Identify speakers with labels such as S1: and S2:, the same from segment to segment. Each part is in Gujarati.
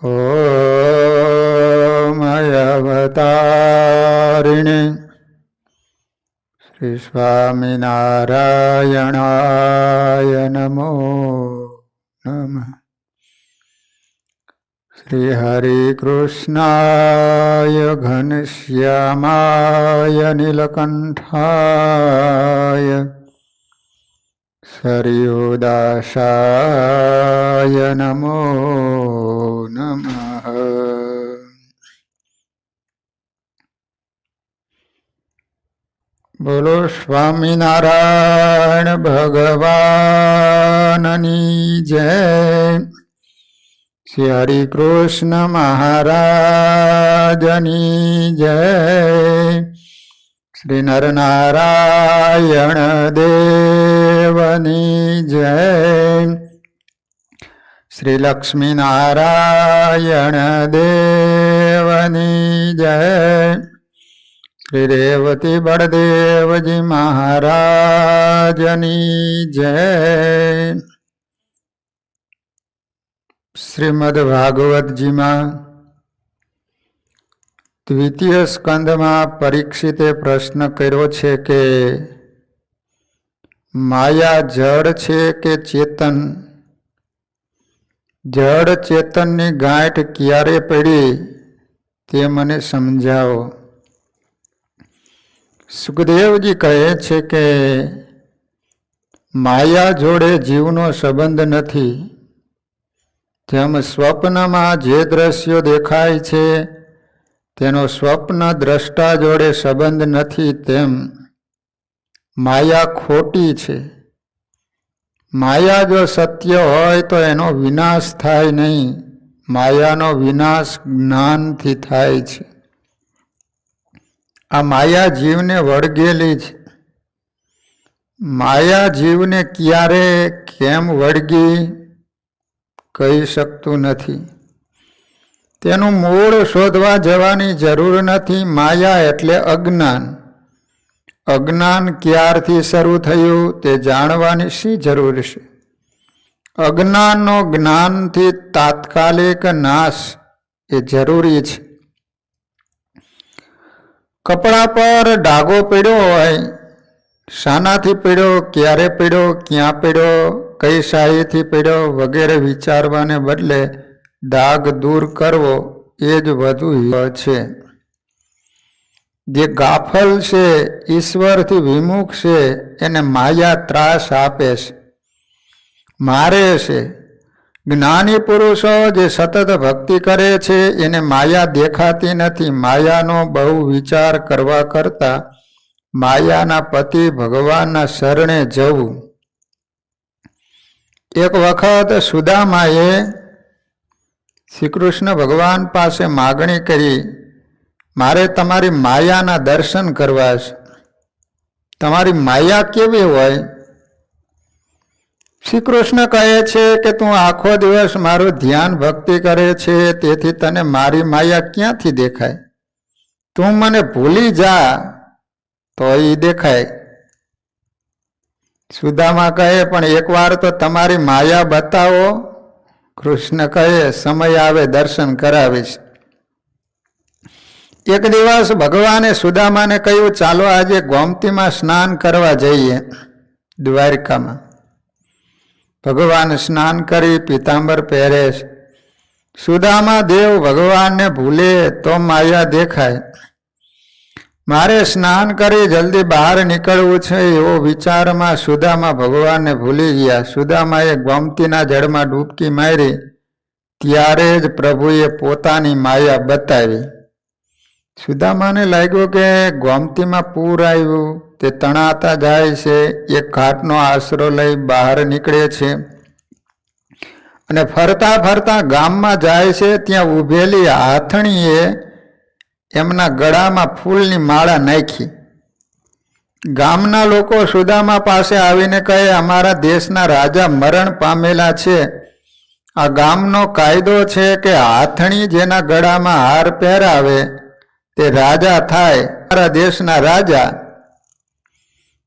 S1: ઓમ અવતારિણે શ્રી સ્વામિનારાયણાય નમો નમઃ. શ્રી હરિ કૃષ્ણાય ઘનશ્યામાય નીલકંઠાય સરયુદાસાય નમો નમઃ. બોલો સ્વામિનારાયણ ભગવાનની જય. શ્રી હરિ કૃષ્ણ મહારાજની જય. શ્રી નરનારાયણ દેવની જય. શ્રી લક્ષ્મીનારાયણ દેવની જય. શ્રી રેવતી બળદેવજી મહારાજની જય. શ્રીમદ ભાગવતજીમાં દ્વિતીય સ્કંદમાં પરીક્ષિતે પ્રશ્ન કર્યો છે કે માયા જડ છે કે ચેતન? જડ ચેતનની ગાંઠ ક્યારે પડી તે મને સમજાવો. સુખદેવજી કહે છે કે માયા જોડે જીવનો સંબંધ નથી. જેમ સ્વપ્નમાં જે દ્રશ્યો દેખાય છે તેનો સ્વપ્ન દ્રષ્ટા જોડે સંબંધ નથી, તેમ માયા ખોટી છે. માયા જો સત્ય હોય તો એનો વિનાશ થાય નહીં. માયાનો વિનાશ જ્ઞાનથી થાય છે. આ માયા જીવને વળગેલી છે. માયા જીવને ક્યારે કેમ વળગી કહી શકતું નથી. તેનું મૂળ શોધવા જવાની જરૂર નથી. માયા એટલે અજ્ઞાન. અજ્ઞાન ક્યારથી શરૂ થયું તે જાણવાની શી જરૂર છે? અજ્ઞાનનો જ્ઞાનથી તાત્કાલિક નાશ એ જરૂરી છે. કપડા પર ડાઘો પડ્યો હોય, શાનાથી પડ્યો, ક્યારે પડ્યો, ક્યાં પડ્યો, કઈ શાહીથી પડ્યો વગેરે વિચારવાને બદલે દાગ દૂર કરવો એ જ વધુ છે. જે ગાફલ છે, ઈશ્વરથી વિમુખ છે, એને માયા ત્રાસ આપે છે, મારે છે. જ્ઞાની પુરુષો જે સતત ભક્તિ કરે છે એને માયા દેખાતી નથી. માયાનો બહુ વિચાર કરવા કરતા માયાના પતિ ભગવાનના શરણે જવું. એક વખત સુદામાએ શ્રી કૃષ્ણ ભગવાન પાસે માગણી કરી, મારે તમારી માયાના દર્શન કરવા છે. તમારી માયા કેવી હોય? શ્રી કૃષ્ણ કહે છે કે તું આખો દિવસ મારું ધ્યાન ભક્તિ કરે છે, તેથી તને મારી માયા ક્યાંથી દેખાય? તું મને ભૂલી જા તો એ દેખાય. સુદામા કહે પણ એકવાર તો તમારી માયા બતાવો. કૃષ્ણ કહે સમય આવે દર્શન કરાવીશ. એક દિવસ ભગવાને સુદામાને કહ્યું, ચાલો આજે ગોમતીમાં સ્નાન કરવા જઈએ દ્વારકામાં. ભગવાન સ્નાન કરી પીતાંબર પહેરે છે. સુદામા દેવ ભગવાનને ભૂલે તો માયા દેખાય. મારે સ્નાન કરી જલ્દી બહાર નીકળવું છે એવો વિચારમાં સુદામા ભગવાનને ભૂલી ગયા. સુદામાએ ગોમતીના જળમાં ડૂબકી મારી ત્યારે જ પ્રભુએ પોતાની માયા બતાવી. સુદામાને લાગ્યું કે ગોમતીમાં પૂર આવ્યું, તે તણાતા જાય છે. એક ઘાટનો આશરો લઈ બહાર નીકળે છે અને ફરતા ફરતા ગામમાં જાય છે. ત્યાં ઊભેલી હાથણીએ એમના ગળામાં ફૂલની માળા નાખી. ગામના લોકો સુદામા પાસે આવીને કહે, અમારા દેશના રાજા મરણ પામેલા છે. આ ગામનો કાયદો છે કે હાથણી જેના ગળામાં હાર પહેરાવે તે રાજા થાય. અમારા દેશના રાજા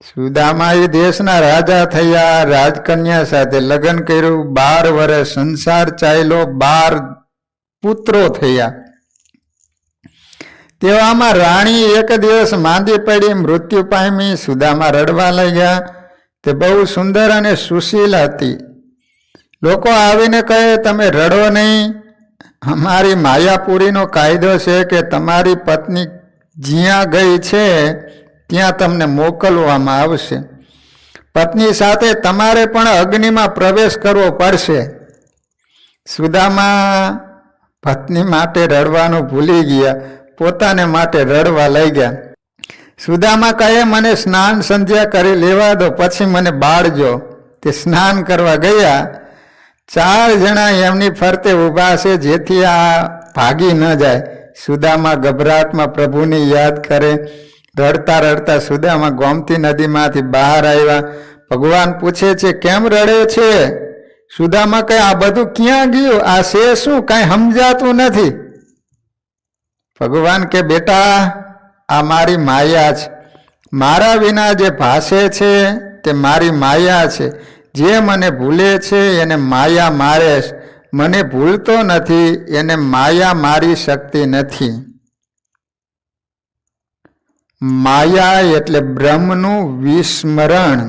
S1: સુદામા એ દેશના રાજા થયા. રાજકન્યા સાથે લગ્ન કર્યું. 12 વર્ષ સંસાર ચાલ્યો. 12 પુત્રો થયા. તેવામાં રાણી એક દિવસ માંદી પડી, મૃત્યુ પામી. સુદામા રડવા લાગ્યા. તે બહુ સુંદર અને સુશીલ હતી. લોકો આવીને કહે, તમે રડો નહીં. અમારી માયાપુરીનો કાયદો છે કે તમારી પત્ની જ્યાં ગઈ છે ત્યાં તમને મોકલવામાં આવશે. પત્ની સાથે તમારે પણ અગ્નિમાં પ્રવેશ કરવો પડશે. સુદામા પત્ની માટે રડવાનું ભૂલી ગયા, પોતાને માટે રડવા લાગ્યા. સુદામા કહે, મને સ્નાન સંધ્યા કરી લેવા દો, પછી મને બાળજો. તે સ્નાન કરવા ગયા. 4 જણા એમની ફરતે ઊભા છે, જેથી આ ભાગી ન જાય. સુદામા ગભરાટમાં પ્રભુની યાદ કરે. રડતા રડતા સુદામા ગોમતી નદીમાંથી બહાર આવ્યા. ભગવાન પૂછે છે, કેમ રડે છે? સુદામા કહે, આ બધું ક્યાં ગયું? આ છે શું? કાંઈ સમજાતું નથી. ભગવાન કે, બેટા, આ મારી માયા છે. મારા વિના જે ભાસે છે તે મારી માયા છે. જે મને ભૂલે છે એને માયા મારે છે. મને ભૂલતો નથી એને માયા મારી શકતી નથી. માયા એટલે બ્રહ્મનું વિસ્મરણ.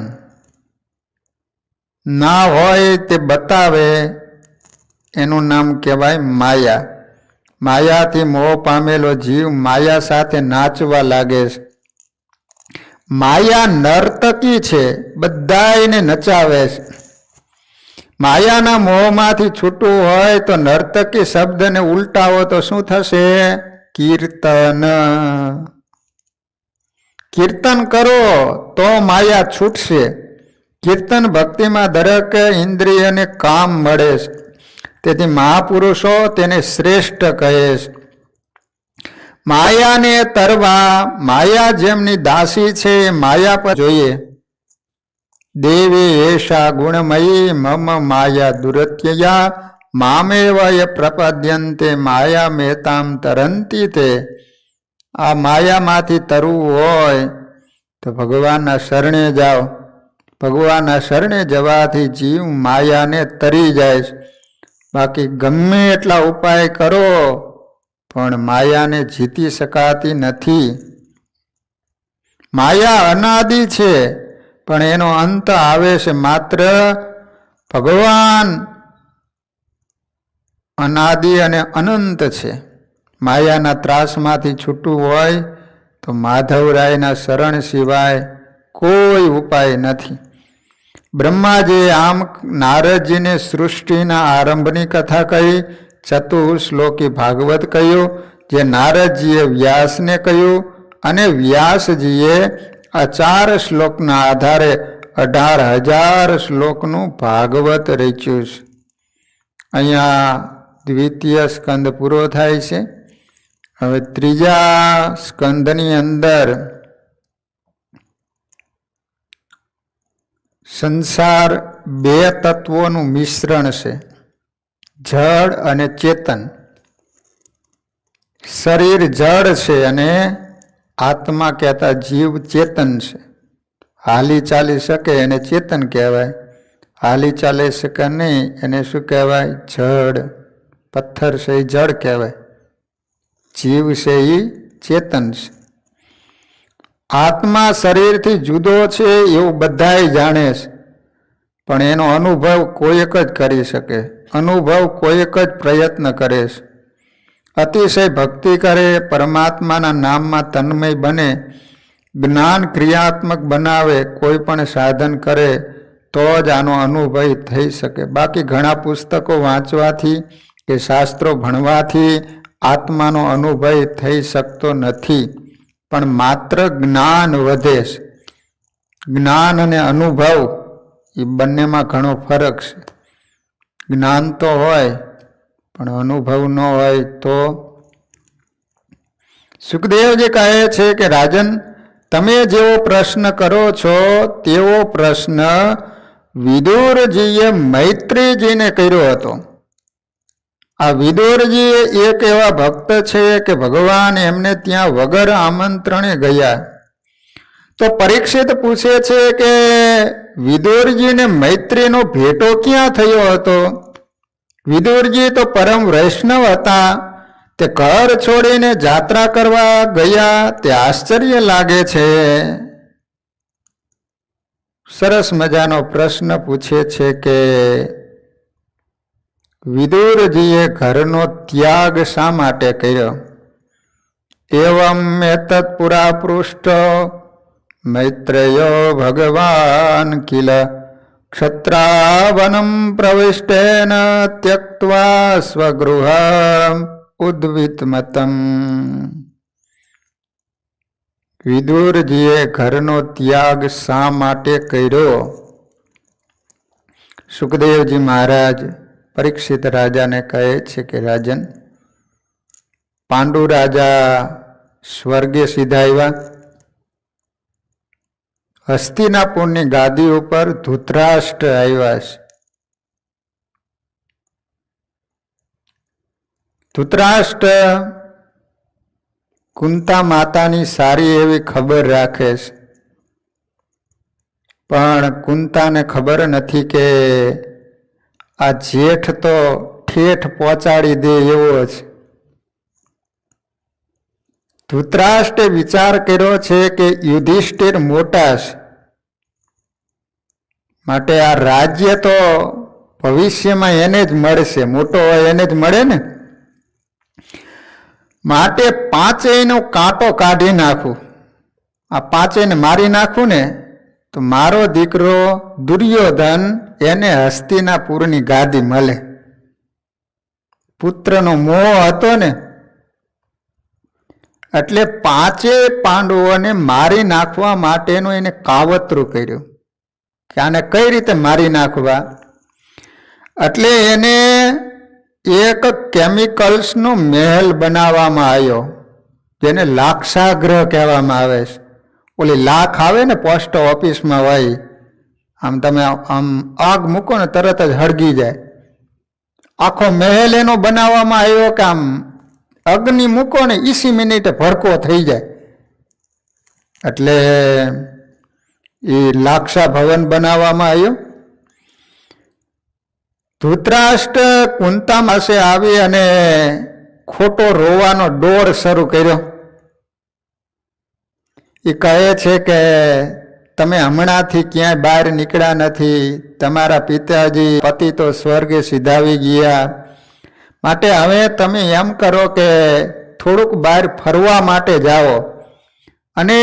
S1: ના હોય તે બતાવે, એનું નામ કહેવાય માયા. માયાથી મોહ પામેલો જીવ માયા સાથે નાચવા લાગે છે. માયા નર્તકી છે, બધાયને નચાવે છે. માયાના મોહમાંથી છૂટવું હોય તો નર્તકી શબ્દને ઉલટાવો તો શું થશે? કીર્તન. કીર્તન કરો તો માયા છૂટશે. કીર્તન ભક્તિમાં દરેક ઇન્દ્રિયને કામ મળે છે. તેથી મહાપુરુષો તેને શ્રેષ્ઠ કહે છે. માયાને તરવા, માયા જેમની દાસી છે માયા પર જોઈએ. દેવી એષા ગુણમયી મમ માયા દુરત્યયા મામેવય પ્રપદ્યંતે માયા મેતામ તરંતી તે. આ માયામાંથી તરવું હોય તો ભગવાનના શરણે જાઓ. ભગવાનના શરણે જવાથી જીવ માયાને તરી જાય છે. બાકી ગમે એટલા ઉપાય કરો પણ માયાને જીતી શકાતી નથી. માયા અનાદિ છે પણ એનો અંત આવે છે. માત્ર ભગવાન અનાદિ અને અનંત છે. માયાના ત્રાસમાંથી છૂટવું હોય તો માધવરાયના શરણ સિવાય કોઈ ઉપાય નથી. બ્રહ્માજીએ આમ નારદજીને સૃષ્ટિના આરંભની કથા કહી. ચતુશ્લોકી ભાગવત કહ્યું, જે નારદજીએ વ્યાસને કહ્યું, અને વ્યાસજીએ આ 4 શ્લોકના આધારે 18,000 શ્લોકનું ભાગવત રચ્યું છે. અહીંયા દ્વિતીય સ્કંદ પૂરો થાય છે. હવે ત્રીજા સ્કંદની અંદર સંસાર 2 તત્વોનું મિશ્રણ છે, જળ અને ચેતન. શરીર જળ છે અને આત્મા કહેતા જીવ ચેતન છે. હાલી ચાલી શકે એને ચેતન કહેવાય, હાલી ચાલી શકે નહીં એને શું કહેવાય? જળ. પથ્થર છે એ જળ કહેવાય, જીવ છે એ ચેતન છે. આત્મા શરીરથી જુદો છે એવું બધાય જાણે છે, પણ એનો અનુભવ કોઈ એક જ કરી શકે. અનુભવ કોઈ એક જ પ્રયત્ન કરે છે. અતિશય ભક્તિ કરે, પરમાત્માના નામમાં તન્મય બને, જ્ઞાન ક્રિયાત્મક બનાવે, કોઈ પણ સાધન કરે તો જ આનો અનુભવ થઈ શકે. બાકી ઘણા પુસ્તકો વાંચવાથી કે શાસ્ત્રો ભણવાથી આત્માનો અનુભવ થઈ શકતો નથી. પણ માત્ર જ્ઞાન વધે છે. જ્ઞાન અને અનુભવ એ બંનેમાં ઘણો ફરક છે. જ્ઞાન તો હોય પણ અનુભવ ન હોય તો. સુખદેવજી કહે છે કે રાજન, તમે જેવો પ્રશ્ન કરો છો તેવો પ્રશ્ન વિદુરજીએ મૈત્રીજીને કર્યો હતો. આ વિદુરજી એક એવા ભક્ત છે કે ભગવાન એમને ત્યાં વગર આમંત્રણે ગયા. તો પરીક્ષિત પૂછે છે કે વિદુરજીને મૈત્રીનો ભેટો ક્યાં થયો હતો? વિદુરજી તો પરમ વૈષ્ણવ હતા, તે ઘર છોડીને જાત્રા કરવા ગયા તે આશ્ચર્ય લાગે છે. સરસ મજાનો પ્રશ્ન પૂછે છે કે વિદુરજીએ ઘરનો ત્યાગ શા માટે કર્યો? એવમ એતત પુરા પૃષ્ઠ મૈત્રેયો ભગવાન કિલ ક્ષત્રાવનમ પ્રવિષ્ટેન ત્યક્ત્વા સ્વગૃહમ ઉદ્વિતમતમ. વિદુરજીએ ઘરનો ત્યાગ શા માટે કર્યો? સુખદેવજી મહારાજ પરીક્ષિત રાજાને કહે છે કે રાજન, પાંડુ રાજા સ્વર્ગે સિધાવ્યા, હસ્તિનાપુરની ગાદી ઉપર ધૃતરાષ્ટ્ર આવ્યા છે. ધૃતરાષ્ટ્ર કુંતા માતાની સારી એવી ખબર રાખે છે, પણ કુંતાને ખબર નથી કે આ જેઠ તો ઠેઠ પહોંચાડી દે એવો છે. ધૃતરાષ્ટ્રે વિચાર કર્યો છે કે યુધિષ્ઠિર મોટા છે, માટે આ રાજ્ય તો ભવિષ્યમાં એને જ મળશે, મોટો હોય એને જ મળે ને, માટે પાંચેયનો કાંટો કાઢી નાખું, આ પાંચેયને મારી નાખું ને તો મારો દીકરો દુર્યોધન એને હસ્તિનાપુરની ગાદી મળે. પુત્રનો મોહ હતો ને, એટલે પાંચે પાંડવોને મારી નાખવા માટેનું એને કાવતરું કર્યું કે આને કઈ રીતે મારી નાખવા. એટલે એને એક કેમિકલ્સનો મહેલ બનાવવામાં આવ્યો, જેને લાક્ષાગ્રહ કહેવામાં આવે છે. ઓલી લાખ આવે ને પોસ્ટ ઓફિસમાં હોય, આમ તમે આમ આગ મૂકો ને તરત જ હળગી જાય. આખો મહેલ એનો બનાવવામાં આવ્યો કે આમ અગ્નિ મૂકો ને 20 મિનિટે ભડકો થઈ જાય. એટલે એ લાક્ષા ભવન બનાવવામાં આવ્યો. ધૃતરાષ્ટ્ર કુંતા પાસે આવી અને ખોટો રોવાનો દોર શરૂ કર્યો. એ કહે છે કે તમે હમણાંથી ક્યાંય બહાર નીકળ્યા નથી, તમારા પિતાજી પતિ તો સ્વર્ગે સિધાવી ગયા, માટે હવે તમે એમ કરો કે થોડુંક બહાર ફરવા માટે જાઓ અને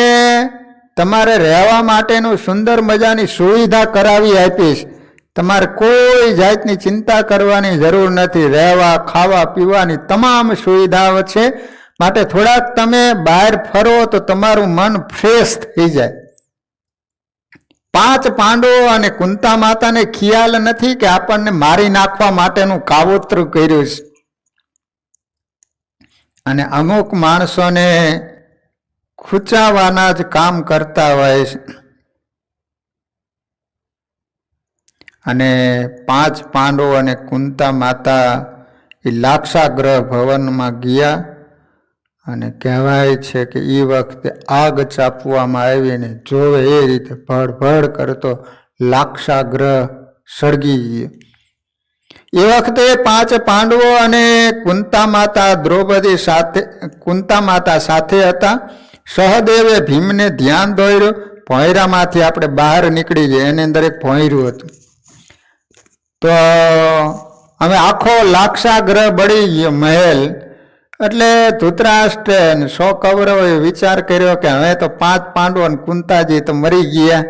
S1: તમારે રહેવા માટેનું સુંદર મજાની સુવિધા કરાવી આપીશ. તમારે કોઈ જાતની ચિંતા કરવાની જરૂર નથી, રહેવા ખાવા પીવાની તમામ સુવિધાઓ છે, માટે થોડાક તમે બહાર ફરો તો તમારું મન ફ્રેશ થઈ જાય. પાંચ પાંડવો અને કુંતા માતાને ખ્યાલ નથી કે આપણને મારી નાખવા માટેનું કાવતરું કર્યું છે. અને અમુક માણસોને ખૂંચાવાના જ કામ કરતા હોય છે. અને પાંચ પાંડવો અને કુંતા માતા એ લાક્ષાગ્રહ ભવનમાં ગયા અને કહેવાય છે કે એ વખતે આગ ચાપવામાં આવીને જોવે એ રીતે ભડભડ કરતો લાક્ષાગ્રહ સળગી ગયો. એ વખતે પાંચ પાંડવો અને કુંતા માતા દ્રૌપદી સાથે કુંતા માતા સાથે હતા. સહદેવે ભીમને ધ્યાન દોર્યું, ભોંયરામાંથી આપણે બહાર નીકળી ગયા, એની અંદર એક ભોંયરું હતું. તો હવે આખો લાક્ષાગ્રહ બળી ગયો મહેલ. એટલે ધૃતરાષ્ટ્રે 100 કૌરવોએ વિચાર કર્યો કે હવે તો પાંચ પાંડવો અને કુંતાજી તો મરી ગયા,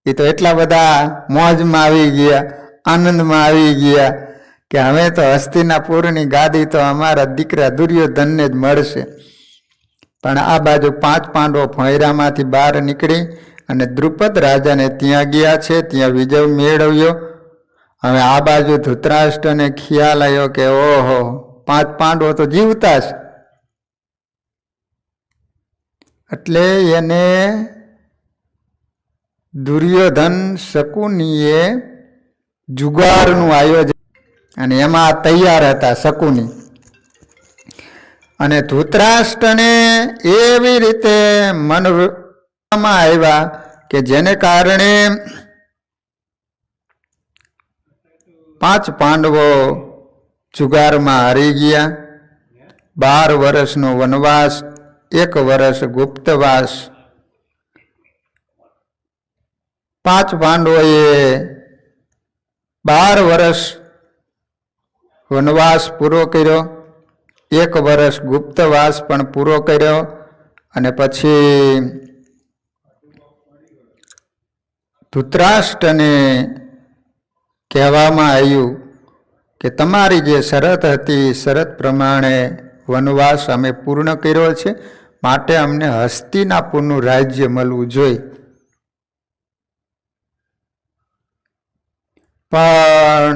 S1: એ તો એટલા બધા મોજમાં આવી ગયા, આનંદમાં આવી ગયા કે હવે તો હસ્તિનાપુરની ગાદી તો અમારા દીકરા દુર્યોધનને જ મળશે. પણ આ બાજુ પાંચ પાંડવો ભોંયરામાંથી બહાર નીકળી અને દ્રુપદ રાજાને ત્યાં ગયા છે, ત્યાં વિજય મેળવ્યો. હવે આ બાજુ ધૃતરાષ્ટ્રને ખ્યાલ આવ્યો કે ઓહો, પાંચ પાંડવો તો જીવતા છે. એટલે એને દુર્યોધન શકુનીએ જુગારનું આયોજન, અને એમાં તૈયાર હતા શકુની. અને ધૃતરાષ્ટ્રને એવી રીતે મનમાં આવ્યા કે જેને કારણે પાંચ પાંડવો જુગારમાં હારી ગયા, 12 વર્ષનો વનવાસ, 1 વર્ષ ગુપ્તવાસ. 5 પાંડવોએ 12 વર્ષ વનવાસ પૂરો કર્યો, 1 વર્ષ ગુપ્તવાસ પણ પૂરો કર્યો. અને પછી ધૃતરાષ્ટ્રને કહેવામાં આવ્યું કે તમારી જે શરત હતી શરત પ્રમાણે વનવાસ અમે પૂર્ણ કર્યો છે, માટે અમને હસ્તિનાપુરનું રાજ્ય મળવું જોઈએ. પણ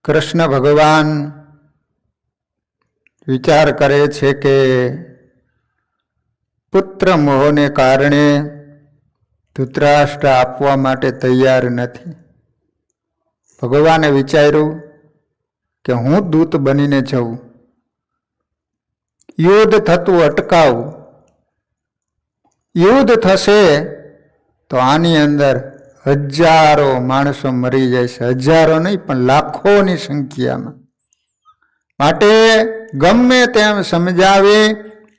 S1: કૃષ્ણ ભગવાન વિચાર કરે છે કે પુત્ર મોહને કારણે ધૃતરાષ્ટ્ર આપવા માટે તૈયાર નથી. ભગવાને વિચાર્યું કે હું દૂત બનીને જઉં, યુદ્ધ થતું અટકાવું. યુદ્ધ થશે તો આની અંદર હજારો માણસો મરી જશે, હજારો નહીં પણ લાખોની સંખ્યામાં. માટે ગમે તેમ સમજાવી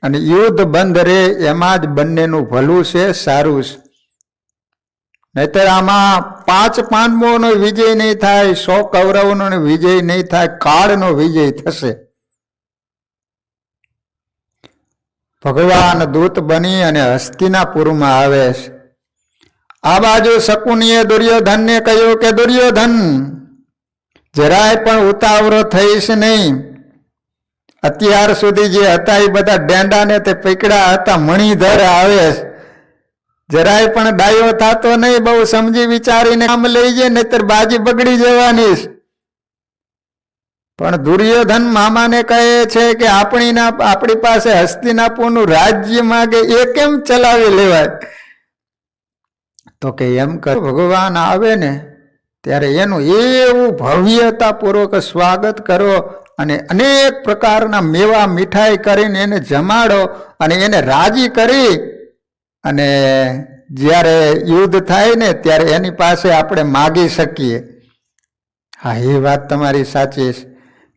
S1: અને યુદ્ધ બંધ રહે, એમાં જ બંનેનું ભલું છે, સારું છે. નહીતર આમાં 5 પાંડવોનો વિજય નહીં થાય, 100 કૌરવોનો વિજય નહીં થાય, કાળનો વિજય થશે. ભગવાન દૂત બની અને હસ્તિનાપુરમાં આવે છે. આ બાજુ શકુનીએ દુર્યોધનને કહ્યું કે દુર્યોધન, જરાય પણ ઉતાવળો થઈશ નહીં. અત્યાર સુધી જે હતા એ બધા ડેંડાને તે પકડ્યા હતા, મણિધર આવે, જરાય પણ ડાયો થતો નહીં, બહુ સમજી વિચારીને કામ લઈ જાય, નહીતર બાજી બગડી જવાની. પણ દુર્યોધન મામાને કહે છે કે આપણી પાસે હસ્તિનાપુરનું રાજ્ય માગે, એ કેમ ચલાવી લેવાય? તો કે એમ કરો, ભગવાન આવે ને ત્યારે એનું એવું ભવ્યતાપૂર્વક સ્વાગત કરો અને અનેક પ્રકારના મેવા મીઠાઈ કરીને એને જમાડો અને એને રાજી કરી, અને જ્યારે યુદ્ધ થાય ને ત્યારે એની પાસે આપણે માગી શકીએ. હા, એ વાત તમારી સાચી છે.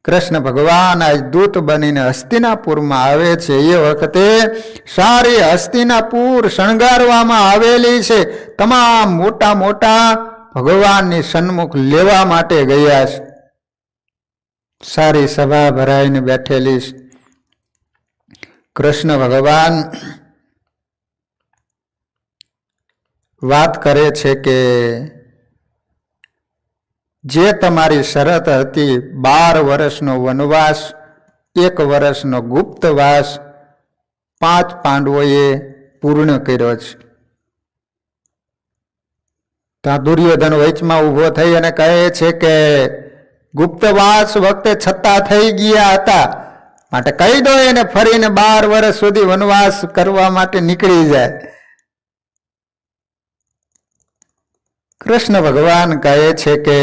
S1: કૃષ્ણ ભગવાન આજ દૂત બનીને હસ્તિનાપુરમાં આવે છે. એ વખતે સારી હસ્તિનાપુર શણગારવામાં આવેલી છે. તમામ મોટા મોટા ભગવાનની સન્મુખ લેવા માટે ગયા છે. સારી સભા ભરાઈને બેઠેલી છે. કૃષ્ણ ભગવાન વાત કરે છે કે જે તમારી શરત હતી 12 વર્ષનો વનવાસ, 1 વર્ષનો ગુપ્તવાસ, 5 પાંડવોએ પૂર્ણ કર્યો છે. ત્યાં દુર્યોધન વચમાં ઉભો થઈ અને કહે છે કે ગુપ્તવાસ વખતે છતાં થઈ ગયા હતા, માટે કહી દો એને ફરીને 12 વર્ષ સુધી વનવાસ કરવા માટે નીકળી જાય. કૃષ્ણ ભગવાન કહે છે કે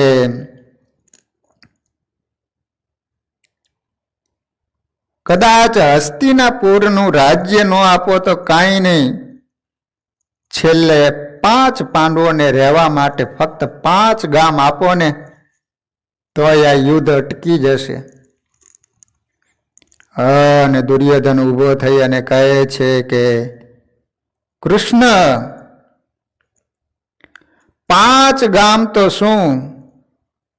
S1: કદાચ હસ્તિનાપુરનું રાજ્ય ન આપો તો કાંઈ નહીં, છેલ્લે 5 પાંડવોને રહેવા માટે ફક્ત 5 ગામ આપો ને તો આ યુદ્ધ અટકી જશે. અને દુર્યોધન ઊભો થઈ અને કહે છે કે કૃષ્ણ, 5 ગામ તો શું,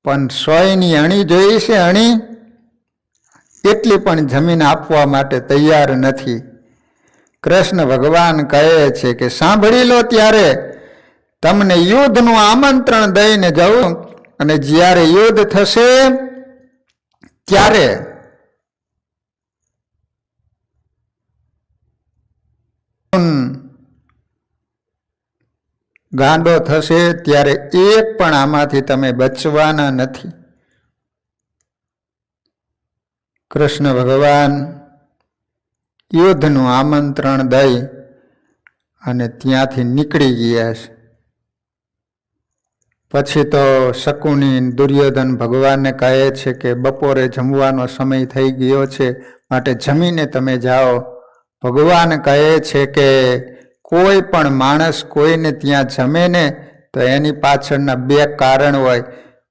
S1: પણ 100ની અણી જોઈ છે, અણી એટલી પણ જમીન આપવા માટે તૈયાર નથી. કૃષ્ણ ભગવાન કહે છે કે સાંભળી લો, ત્યારે તમને યુદ્ધનું આમંત્રણ દઈને જવું, અને જ્યારે યુદ્ધ થશે ત્યારે ગાંડો થશે, ત્યારે એક પણ આમાંથી તમે બચવાના નથી. કૃષ્ણ ભગવાન યુદ્ધનું આમંત્રણ દઈ અને ત્યાંથી નીકળી ગયા છે. પછી તો શકુની દુર્યોધન ભગવાનને કહે છે કે બપોરે જમવાનો સમય થઈ ગયો છે, માટે જમીને તમે જાઓ. ભગવાન કહે છે કે કોઈ પણ માણસ કોઈને ત્યાં જમે ને તો એની પાછળના 2 કારણ હોય.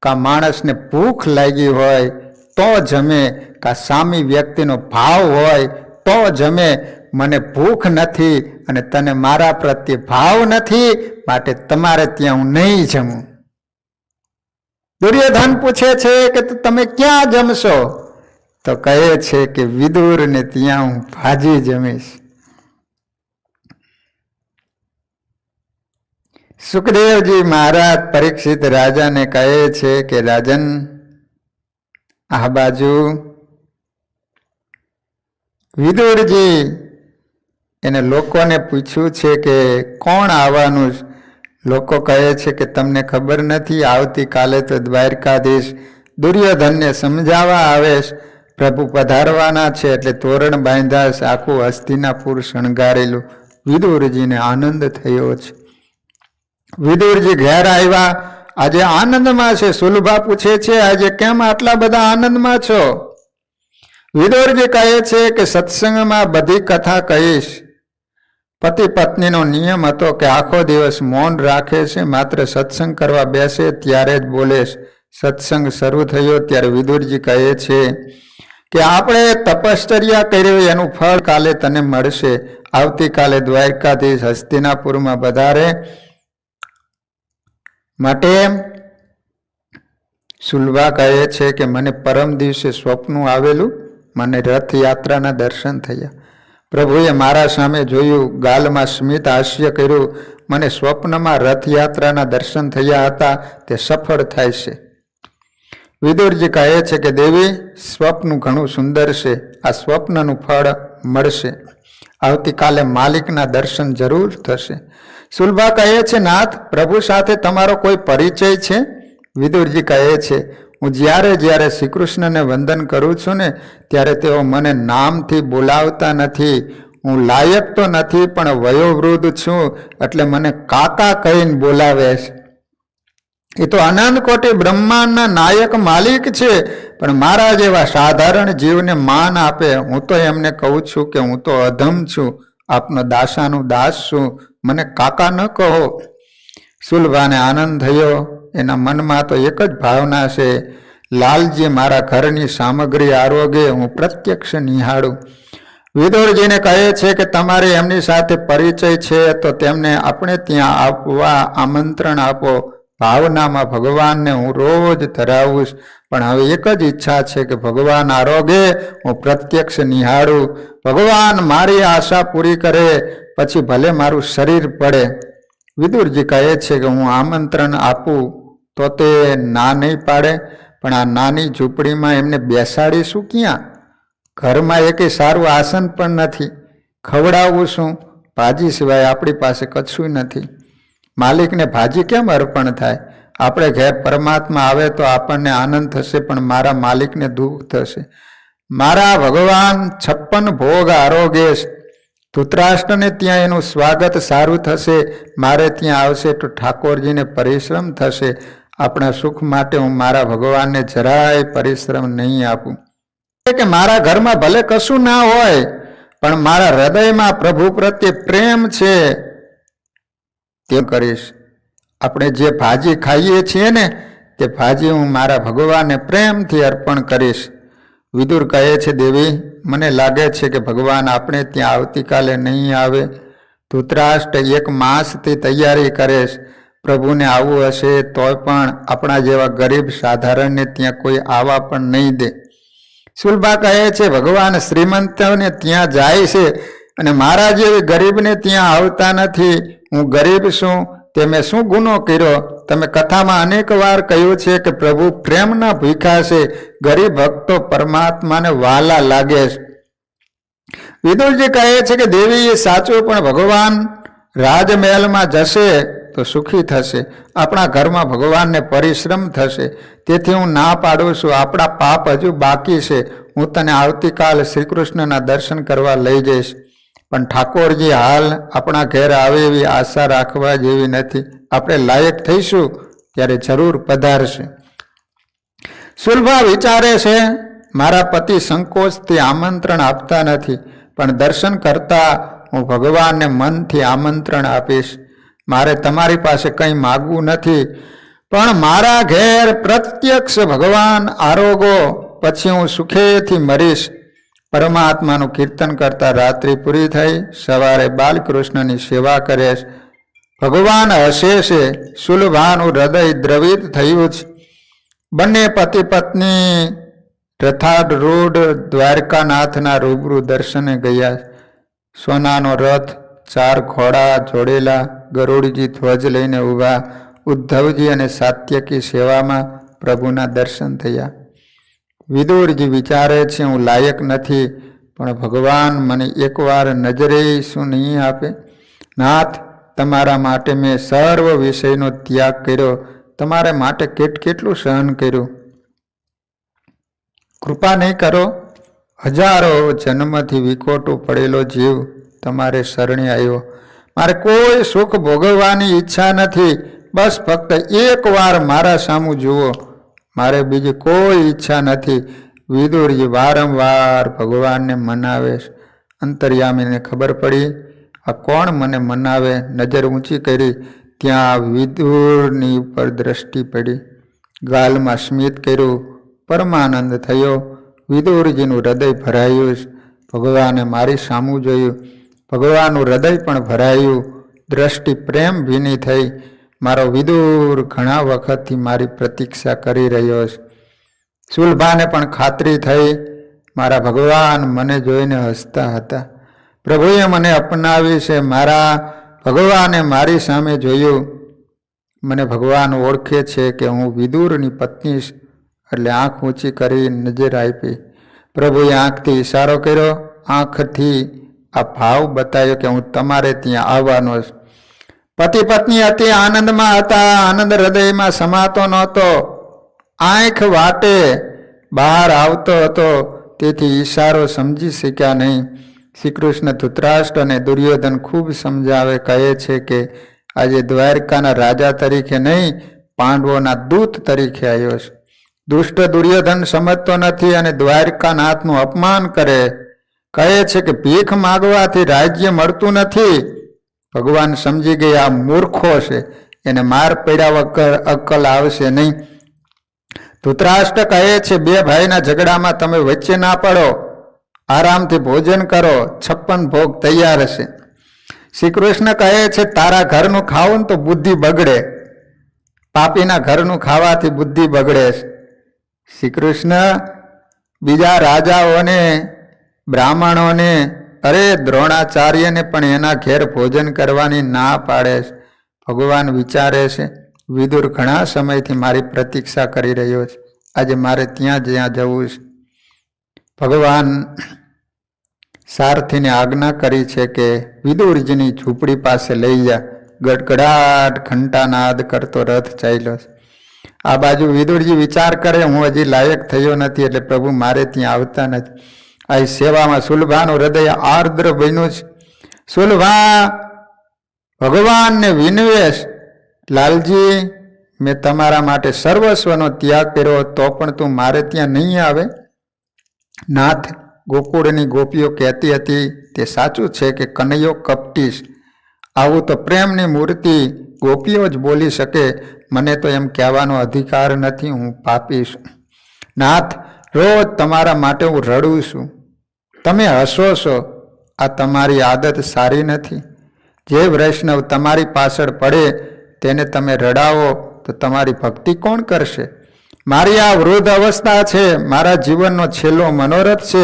S1: કાં માણસને ભૂખ લાગી હોય, તો જમે, કા સામી વ્યક્તિનો ભાવ હોય તો જમે. મને ભૂખ નથી અને તને મારા પ્રત્યે ભાવ નથી, માટે તમારે ત્યાં હું નહીં જમું. દુર્યોધન પૂછે છે કે તમે ક્યાં જમશો? તો કહે છે કે વિદુર ને ત્યાં હું ભાજી જમીશ. સુખદેવજી મહારાજ પરીક્ષિત રાજાને કહે છે કે રાજન, આ બાજુ વિદુરજી એને લોકોને પૂછ્યું છે કે કોણ આવવાનું? લોકો કહે છે કે તમને ખબર નથી, આવતીકાલે તો દ્વારકાધીશ દુર્યોધનને સમજાવવા આવે, પ્રભુ પધારવાના છે, એટલે તોરણ બાંધ્યા, આખું હસ્તિનાપુર શણગારેલું. વિદુરજીને આનંદ થયો છે. વિદુરજી ઘેર આવ્યા, આજે આનંદમાં છે. સુલભા પૂછે છે આજે કેમ આટલા બધા આનંદમાં છો? વિદુરજી કહે છે કે સત્સંગમાં બધી કથા કહીશ. પતિ પત્નીનો નિયમ હતો કે આખો દિવસ મૌન રાખે છે, માત્ર સત્સંગ કરવા બેસે ત્યારે જ બોલે. સત્સંગ શરૂ થયો ત્યારે વિદુરજી કહે છે કે આપણે તપશ્ચર્યા કર્યો એનું ફળ કાલે તને મળશે. આવતીકાલે દ્વારકાધીશ હસ્તિનાપુરમાં વધારે, માટે સુલભા કહે છે કે મને પરમ દિવસે સ્વપ્ન આવેલું, મને રથયાત્રાના દર્શન થયા. પ્રભુએ મારા સામે જોયું, ગાલમાં સ્મિત હાસ્ય કર્યું. મને સ્વપ્નમાં રથયાત્રાના દર્શન થયા હતા, તે સફળ થાય છે. વિદુરજી કહે છે કે દેવી, સ્વપ્ન ઘણું સુંદર છે, આ સ્વપ્નનું ફળ મળશે. આવતીકાલે માલિકના દર્શન જરૂર થશે. સુલભા કહે છે નાથ, પ્રભુ સાથે તમારો કોઈ પરિચય છે? વિદુરજી કહે છે હું જ્યારે શ્રી કૃષ્ણને વંદન કરું છું ને ત્યારે તેઓ મને નામથી બોલાવતા નથી. હું લાયક તો નથી પણ વયોવૃદ્ધ છું, એટલે મને કાકા કહીને બોલાવે છે. એ તો અનંત કોટી બ્રહ્માંડના નાયક માલિક છે, પણ મારા જેવા સાધારણ જીવને માન આપે. હું તો એમને કહું છું કે હું તો અધમ છું, આપનો દાસાનું દાસ છું, મને કાકા ન કહો. સુલભાને આનંદ થયો. એના મનમાં તો એક જ ભાવના છે, લાલજી મારા ઘરની સામગ્રી આરોગે, હું પ્રત્યક્ષ નિહાળું. વિદુરજીને કહે છે કે તમારે એમની સાથે પરિચય છે તો તેમને આપણે ત્યાં આપવા આમંત્રણ આપો. ભાવનામાં ભગવાનને હું રોજ ધરાવું, પણ હવે એક જ ઈચ્છા છે કે ભગવાન આરોગે, હું પ્રત્યક્ષ નિહાળું. ભગવાન મારી આશા પૂરી કરે, પછી ભલે મારું શરીર પડે. વિદુરજી કહે છે કે હું આમંત્રણ આપું તો તે ના નહીં પાડે, પણ આ નાની ઝૂંપડીમાં એમને બેસાડીશું ક્યાં? ઘરમાં એકે સારું આસન પણ નથી. ખવડાવવું શું? ભાજી સિવાય આપણી પાસે કશું નથી. માલિકને ભાજી કેમ અર્પણ થાય? આપણે ઘેર પરમાત્મા આવે તો આપણને આનંદ થશે, પણ મારા માલિકને દુઃખ થશે. મારા ભગવાન 56 ભોગ આરોગે. ધૃતરાષ્ટ્રને ત્યાં એનું સ્વાગત સારું થશે, મારે ત્યાં આવશે તો ઠાકોરજીને પરિશ્રમ થશે. આપણા સુખ માટે હું મારા ભગવાનને જરાય પરિશ્રમ નહીં આપું. કે મારા ઘરમાં ભલે કશું ના હોય, પણ મારા હૃદયમાં પ્રભુ પ્રત્યે પ્રેમ છે, તે કરીશ. આપણે જે ભાજી ખાઈએ છીએ ને તે ભાજી હું મારા ભગવાનને પ્રેમથી અર્પણ કરીશ. વિદુર કહે છે દેવી, મને લાગે છે કે ભગવાન આપણે ત્યાં આવતીકાલે નહીં આવે. ધૃતરાષ્ટ્ર 1 માસથી તૈયારી કરે. પ્રભુને આવવું હશે તોય પણ આપણા જેવા ગરીબ સાધારણને ત્યાં કોઈ આવવા પણ નહીં દે. સુલભા કહે છે ભગવાન શ્રીમંતોને ત્યાં જાય છે અને મારા જેવી ગરીબને ત્યાં આવતા નથી. હું ગરીબ છું, તે મેં શું ગુનો કર્યો? તમે કથામાં અનેક વાર કહ્યું છે કે પ્રભુ પ્રેમના ભૂખ્યા છે, ગરીબ ભક્તો પરમાત્માને વહાલા લાગે છે. વિદુરજી કહે છે કે દેવી એ સાચું, પણ ભગવાન રાજમહેલમાં જશે તો સુખી થશે. આપણા ઘરમાં ભગવાનને પરિશ્રમ થશે, તેથી હું ના પાડું છું. આપણા પાપ હજુ બાકી છે. હું તને આવતીકાલ શ્રી કૃષ્ણના દર્શન કરવા લઈ જઈશ, પણ ઠાકોરજી હાલ આપણા ઘેર આવે એવી આશા રાખવા જેવી નથી. આપણે લાયક થઈશું ત્યારે જરૂર પધારશે. સુલભા વિચારે છે મારા પતિ સંકોચથી આમંત્રણ આપતા નથી, પણ દર્શન કરતા હું ભગવાનને મનથી આમંત્રણ આપીશ. મારે તમારી પાસે કંઈ માગવું નથી, પણ મારા ઘેર પ્રત્યક્ષ ભગવાન આરોગો. પછી હું સુખેથી મરીશ. પરમાત્માનું કીર્તન કરતા રાત્રિ પૂરી થઈ. સવારે બાલકૃષ્ણની સેવા કરે. ભગવાન હસે છે. સુલભાનું હૃદય દ્રવિત થયું છે. બંને પતિ પત્ની રથારૂઢ દ્વારકાનાથના રૂબરૂ દર્શને ગયા. સોનાનો રથ, 4 ઘોડા જોડેલા, ગરુડજી ધ્વજ લઈને ઊભા. ઉદ્ધવજી અને સાત્યકી સેવામાં પ્રભુના દર્શન થયા. વિદુરજી વિચારે છે, હું લાયક નથી, પણ ભગવાન મને એકવાર નજરે શું નહીં આપે? નાથ, તમારા માટે મેં સર્વ વિષયનો ત્યાગ કર્યો, તમારા માટે કેટલું સહન કર્યું. કૃપા નહીં કરો? હજારો જન્મથી વિખોટો પડેલો જીવ તમારે શરણે આવ્યો. મારે કોઈ સુખ ભોગવવાની ઈચ્છા નથી. બસ ફક્ત એકવાર મારા સામું જુઓ, મારે બીજી કોઈ ઈચ્છા નથી. વિદુરજી વારંવાર ભગવાનને મનાવે. અંતર્યામીને ખબર પડી, આ કોણ મને મનાવે? નજર ઊંચી કરી ત્યાં વિદુરની ઉપર દ્રષ્ટિ પડી. ગાલમાં સ્મિત કર્યું. પરમાનંદ થયો. વિદુરજીનું હૃદય ભરાયું. ભગવાને મારી સામું જોયું. ભગવાનનું હૃદય પણ ભરાયું. દ્રષ્ટિ પ્રેમ ભીની થઈ. મારો વિદુર ઘણા વખતથી મારી પ્રતીક્ષા કરી રહ્યો છે. સુલભાને પણ ખાતરી થઈ, મારા ભગવાન મને જોઈને હસતા હતા. પ્રભુએ મને અપનાવી છે. મારા ભગવાને મારી સામે જોયું. મને ભગવાન ઓળખે છે કે હું વિદુરની પત્ની છું. એટલે આંખ ઊંચી કરી નજર આપી. પ્રભુએ આંખથી ઈશારો કર્યો. આંખથી આ ભાવ બતાવ્યો કે હું તમારે ત્યાં આવવાનો છું. પતિ પત્ની અતિ આનંદમાં હતા. આનંદ હૃદયમાં સમાતો નહોતો. આંખ વાટે બહાર આવતો હતો, તેથી ઈશારો સમજી શક્યા નહીં. શ્રી કૃષ્ણ ધૃતરાષ્ટ્ર અને દુર્યોધન ખૂબ સમજાવે, કહે છે કે આજે દ્વારકાના રાજા તરીકે નહીં, પાંડવોના દૂત તરીકે આવ્યો છે. દુષ્ટ દુર્યોધન સમજતો નથી અને દ્વારકાનાથનું અપમાન કરે. કહે છે કે ભીખ માગવાથી રાજ્ય મળતું નથી. ભગવાન સમજી ગયા આ મૂર્ખો છે, એને માર પડ્યા વગર અક્કલ આવશે નહીં. ધૃતરાષ્ટ્ર કહે છે, 2 ભાઈના ઝઘડામાં તમે વચ્ચે ના પડો, આરામથી ભોજન કરો, 56 ભોગ તૈયાર હશે. શ્રી કૃષ્ણ કહે છે, તારા ઘરનું ખાવું તો બુદ્ધિ બગડે, પાપીના ઘરનું ખાવાથી બુદ્ધિ બગડે. શ્રી કૃષ્ણ બીજા રાજાઓને, બ્રાહ્મણોને, અરે દ્રોણાચાર્યને પણ એના ઘેર ભોજન કરવાની ના પાડે. ભગવાન વિચારે છે, વિદુર ઘણા સમયથી મારી પ્રતીક્ષા કરી રહ્યો છે, આજે મારે ત્યાં જવું છે. ભગવાન સારથીને આજ્ઞા કરી છે કે વિદુરજીની ઝૂંપડી પાસે લઈ જા. ગડગડાટ ઘંટાનાદ કરતો રથ ચાલ્યો. આ બાજુ વિદુરજી વિચાર કરે, હું હજી લાયક થયો નથી, એટલે પ્રભુ મારે ત્યાં આવતા નથી. આ સેવામાં સુલભાનું હૃદય આર્દ્ર બન્યું છે. સુલભા ભગવાનને વિનવેશ, લાલજી, મેં તમારા માટે સર્વસ્વનો ત્યાગ કર્યો, તો પણ તું મારે ત્યાં નહીં આવે? નાથ, ગોકુળની ગોપીઓ કહેતી હતી તે સાચું છે કે કનૈયો કપટી છે. આવું તો પ્રેમની મૂર્તિ ગોપીઓ જ બોલી શકે. મને તો એમ કહેવાનો અધિકાર નથી, હું પાપી છું. નાથ, રોજ તમારા માટે હું રડું છું, તમે હસો છો. આ તમારી આદત સારી નથી. જે વૈષ્ણવ તમારી પાછળ પડે તેને તમે રડાવો તો તમારી ભક્તિ કોણ કરશે? મારી આ વૃદ્ધ અવસ્થા છે, મારા જીવનનો છેલ્લો મનોરથ છે.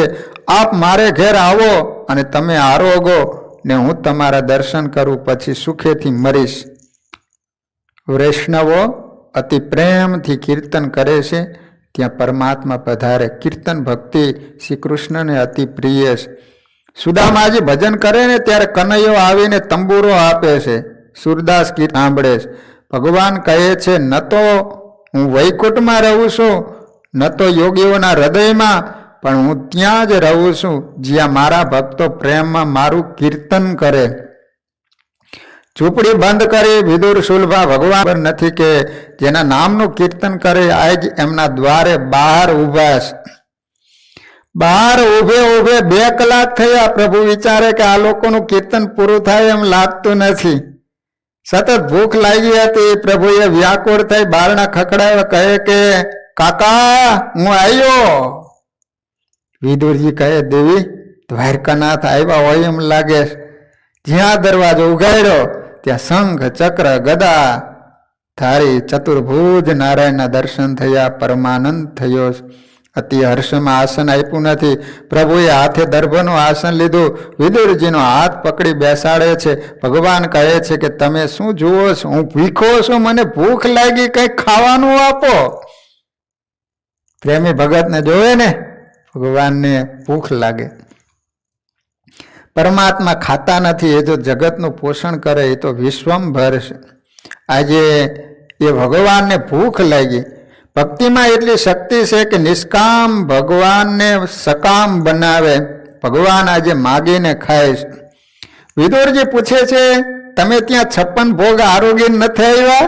S1: આપ મારે ઘેર આવો અને તમે આરોગો ને હું તમારા દર્શન કરું, પછી સુખેથી મરીશ. વૈષ્ણવો અતિ પ્રેમથી કીર્તન કરે છે, ત્યાં પરમાત્મા પધારે. કીર્તન ભક્તિ શ્રી કૃષ્ણને અતિ પ્રિય છે. સુદામાજી ભજન કરે ને ત્યારે કનૈયો આવીને તંબુરો આપે છે. સુરદાસ ગીત સાંભળે છે. ભગવાન કહે છે, ન તો હું વૈકુંઠમાં રહું છું, ન તો યોગીઓના હૃદયમાં, પણ હું ત્યાં જ રહું છું જ્યાં મારા ભક્તો પ્રેમમાં મારું કીર્તન કરે. ઝૂંપડી બંધ કરી વિદુર સુલભા ભગવાન નથી કે જેના નામનું કીર્તન કરે આજ એમના દ્વારે બહાર ઊભા છે. બહાર ઊભે ઊભે 2 કલાક થયા. પ્રભુ વિચારે કે આ લોકોનું કીર્તન પૂરું થાય એમ લાગતું નથી. સતત ભૂખ લાગી હતી. પ્રભુએ વ્યાકુળ થઈ બારણા ખખડાવ્યા, કહે કે કાકા હું આવ્યો. વિદુરજી કહે, દેવી દ્વારકાનાથ આવ્યા હોય એમ લાગે. જ્યાં દરવાજો ઉઘાડ્યો ત્યાં શંખ ચક્ર ગદા ધારી ચતુર્ભુજ નારાયણના દર્શન થયા. પરમાનંદ થયો. અતિ હર્ષમાં આસન આપ્યું નથી. પ્રભુએ હાથે દર્ભનું આસન લીધું. વિદુરજીનો હાથ પકડી બેસાડે છે. ભગવાન કહે છે કે તમે શું જુઓ છો? હું ભૂખો છું, મને ભૂખ લાગી, કંઈક ખાવાનું આપો. પ્રેમી ભગતને જોવે ને ભગવાનને ભૂખ લાગે. પરમાત્મા ખાતા નથી. એ જો જગતનું પોષણ કરે એ તો વિશ્વંભર છે. આજે એ ભગવાનને ભૂખ લાગી. ભક્તિમાં એટલી શક્તિ છે કે નિષ્કામ ભગવાનને સકામ બનાવે. ભગવાન આજે માગીને ખાય છે. વિદુરજી પૂછે છે, તમે ત્યાં 56 ભોગ આરોગી નથી આવ્યા?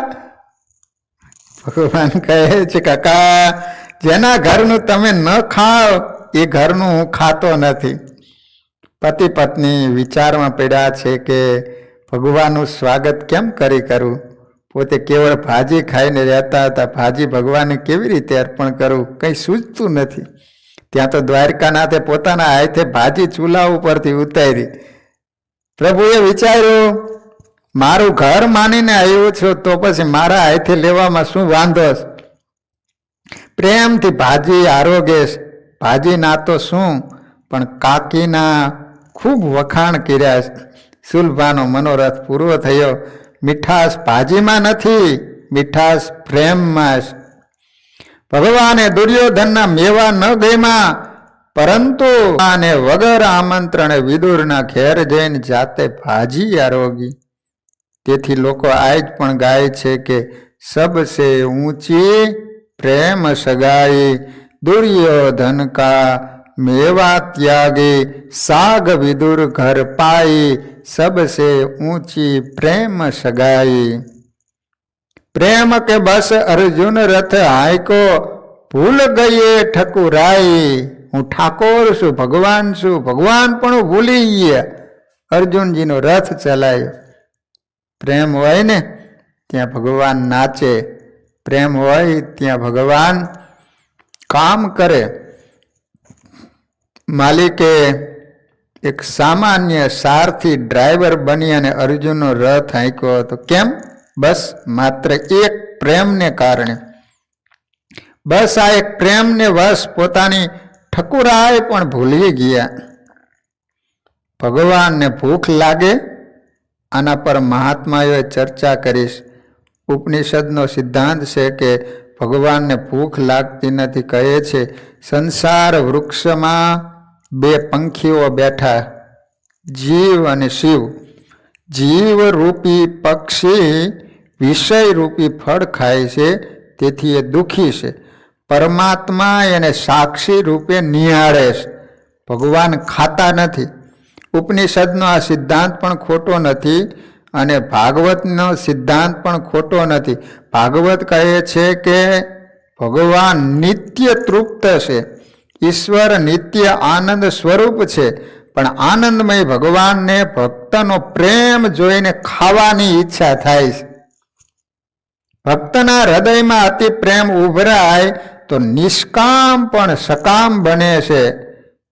S1: ભગવાન કહે છે, કાકા જેના ઘરનું તમે ન ખાઓ એ ઘરનું હું ખાતો નથી. પતિ પત્ની વિચારમાં પડ્યા છે કે ભગવાનનું સ્વાગત કેમ કરું. પોતે કેવળ ભાજી ખાઈને રહેતા હતા. ભાજી ભગવાનને કેવી રીતે અર્પણ કરું, કંઈ સૂઝતું નથી. ત્યાં તો દ્વારકાનાથે પોતાના હાથે ભાજી ચૂલા ઉપરથી ઉતારી. પ્રભુએ વિચાર્યું, મારું ઘર માનીને આવ્યો છો તો પછી મારા હાથે લેવામાં શું વાંધો? પ્રેમથી ભાજી આરોગે. ભાજી ના તો શું પણ કાકીના ખૂબ વખાણ કર્યા. સુલભાનો મનોરથ પૂરો થયો. મીઠાશ ભાજીમાં નથી, મીઠાશ પ્રેમમાં. ભગવાને દુર્યોધનના મેવા ન ગયમાં, પરંતુ આને વગર આમંત્રણે વિદુરના ઘેર જઈને જાતે ભાજી આરોગી. તેથી લોકો આજ પણ ગાય છે કે સબસે ઊંચી પ્રેમ સગાઈ, દુર્યોધન કા મેવા ત્યાગી, સાગ વિદુર ઘર પાઈ, सबसे ऊंची प्रेम सगाई. प्रेम के बस अर्जुन रथ हायको, भूल गए ठकुराई. हूँ ठाकोर छू, भगवान छू, भगवान पण भूली गया. अर्जुनजी नो रथ चलायो. प्रेम होय ने त्या भगवान नाचे. प्रेम होय त्या भगवान काम करे. मालिके एक सामान्य सारथी ड्राइवर बनी अने अर्जुननो रथ हांक्यो हतो. केम? बस मात्र एक प्रेम ने कारणे. बस आ एक प्रेम ने वश पोतानी ठकुराय पण भूली गया. भगवान ने भूख लागे, आना पर महात्माओए चर्चा करीश. उपनिषदनो सिद्धांत छे के भगवान ने भूख लागती नथी. कहे छे संसार वृक्षमां बे पंखीओ बैठा, जीव अने शिव. जीव रूपी पक्षी विषय रूपी फल खाय छे, तेथी ए दुखी छे. परमात्मा एने साक्षी रूपे निहाळे छे. भगवान खाता नथी. उपनिषदनो आ सिद्धांत पण खोटो नथी अने भागवतनो सिद्धांत पण खोटो नथी. भागवत कहे छे के भगवान नित्य तृप्त छे. ईश्वर नित्य आनंद स्वरूप छे. पण आनंदमय भगवान ने भक्तनो प्रेम जोईने खावानी इच्छा थाय छे. भक्तना हृदयमां अति प्रेम उभराय तो निष्काम पण सकाम बने छे.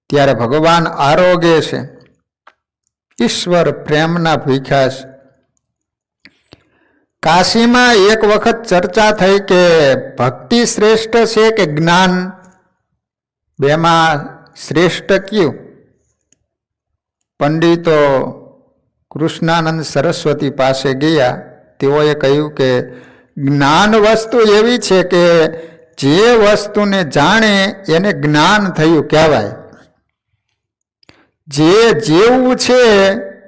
S1: त्यारे भगवान आरोगे छे. ईश्वर प्रेमना भूख्या छे. काशीमां एक वखत चर्चा थई के भक्ति श्रेष्ठ छे के ज्ञान? बेमा श्रेष्ठ क्यों? पंडितो कृष्णानंद सरस्वती पासे गया. तेओए कह्युं के ज्ञान वस्तु एवी छे के जे वस्तु ने जाणे एने ज्ञान थयुं कहेवाय. जे जेवुं छे